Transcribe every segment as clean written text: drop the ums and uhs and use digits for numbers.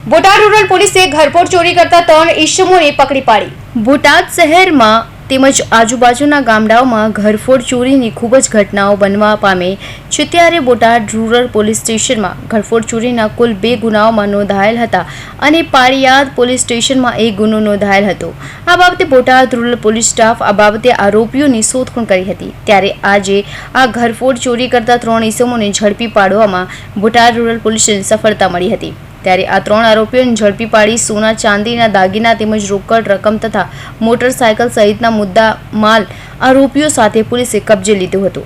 Botad rural પોલીસે ઘરફોડ ચોરી કરતા 3 ઈસમોને પકડી પાડી। બોટાદ શહેરમાં તેમજ આજુબાજુના ગામડાઓમાં ઘરફોડ ચોરીની ખૂબ જ ઘટનાઓ બનવા પામે છે, ત્યારે બોટાદ રૂરલ પોલીસ સ્ટેશનમાં ઘરફોડ ચોરીના કુલ 2 ગુનાઓમાં નોંધાયેલ હતા અને પાળિયાદ પોલીસ સ્ટેશનમાં 1 ગુનો નોંધાયેલ હતો। આ બાબતે બોટાદ રૂરલ પોલીસ સ્ટાફ આ બાબતે આરોપીઓની શોધખોળ કરી હતી, ત્યારે આજે આ ઘરફોડ ચોરી કરતા 3 ઈસમોને ઝડપી પાડવામાં બોટાદ રૂરલ પોલીસને સફળતા મળી હતી। ત્યારે આ 3 આરોપીઓને ઝડપી પાડી સોના ચાંદીના દાગીના તેમજ રોકડ રકમ તથા મોટરસાયકલ સહિતના મુદ્દા માલ આરોપીઓ સાથે પોલીસે કબજે લીધો હતો।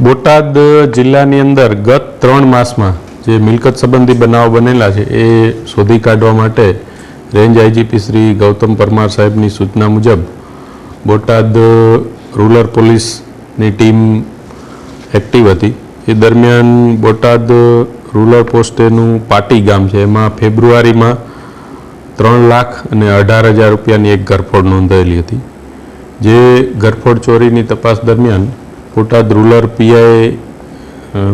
બોટાદ જિલ્લાની અંદર ગત 3 માસમાં જે મિલકત સંબંધી બનાવ બનેલા છે એ શોધી કાઢવા માટે રેન્જ આઈજીપી શ્રી ગૌતમ પરમાર સાહેબની સૂચના મુજબ બોટાદ રૂરલ પોલીસની ટીમ એક્ટિવ હતી। એ દરમિયાન બોટાદ રૂરલ પોસ્ટેનું પાટી ગામ છે, એમાં ફેબ્રુઆરીમાં 3,18,000 રૂપિયાની એક ઘરફોડ નોંધાયેલી હતી। જે ઘરફોડ ચોરીની તપાસ દરમિયાન Botad rural PI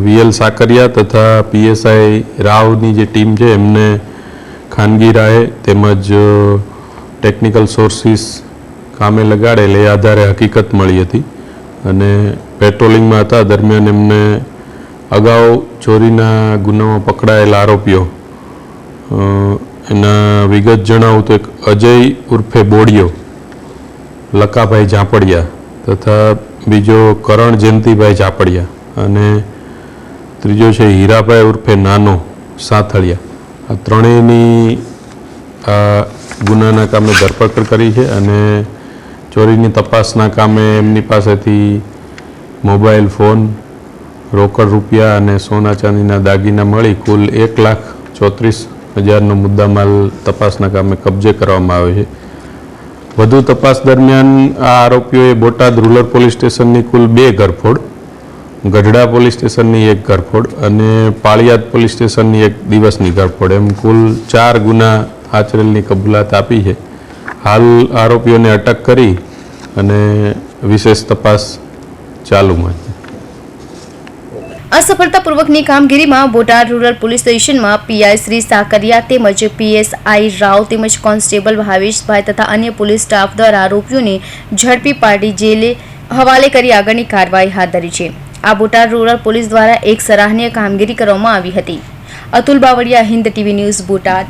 VL Sakariya તથા પીએસઆઈ રાવની જે ટીમ છે એમને ખાનગી રાહે તેમજ ટેકનિકલ સોર્સિસ કામે લગાડેલ એ આધારે હકીકત મળી હતી અને પેટ્રોલિંગમાં હતા દરમિયાન એમને અગાઉ ચોરીના ગુનામાં પકડાયેલા આરોપીઓ એના વિગત જણાવું તો એક અજય ઉર્ફે બોડિયો, લકાભાઈ ઝાપડિયા તથા બીજો કરણ જયંતિભાઈ ઝાપડિયા અને ત્રીજો છે હીરાભાઈ ઉર્ફે નાનો સાથળિયા। આ ત્રણેયની આ ગુનાના કામે ધરપકડ કરી છે અને ચોરીની તપાસના કામે એમની પાસેથી મોબાઈલ ફોન, રોકડ રૂપિયા અને સોના ચાંદીના દાગીના મળી કુલ 1,34,000નો મુદ્દામાલ તપાસના કામે કબજે કરવામાં આવ્યો છે। વધુ તપાસ દરમિયાન આ આરોપીઓએ બોટાદ રૂરલ પોલીસ સ્ટેશનની કુલ 2 ઘરફોડ, ગઢડા પોલીસ સ્ટેશનની 1 ઘરફોડ અને પાળિયાદ પોલીસ સ્ટેશનની 1 દિવસની ઘરફોડ એમ કુલ 4 ગુના આચરેલની કબૂલાત આપી છે। હાલ આરોપીઓને અટક કરી અને વિશેષ તપાસ ચાલુમાં છે। આ સફળતાપૂર્વકની કામગીરીમાં બોટાદ રૂરલ પોલીસ સ્ટેશનમાં પીઆઈ શ્રી સાકરિયા તેમજ પીએસઆઈ રાવ તેમજ કોન્સ્ટેબલ ભાવેશભાઈ તથા અન્ય પોલીસ સ્ટાફ દ્વારા આરોપીઓને ઝડપી પાડી જેલે હવાલે કરી આગળની કાર્યવાહી હાથ ધરી છે। આ બોટાદ રૂરલ પોલીસ દ્વારા એક સરાહનીય કામગીરી કરવામાં આવી હતી। Atul Bavaliya, Hind TV news, Botad.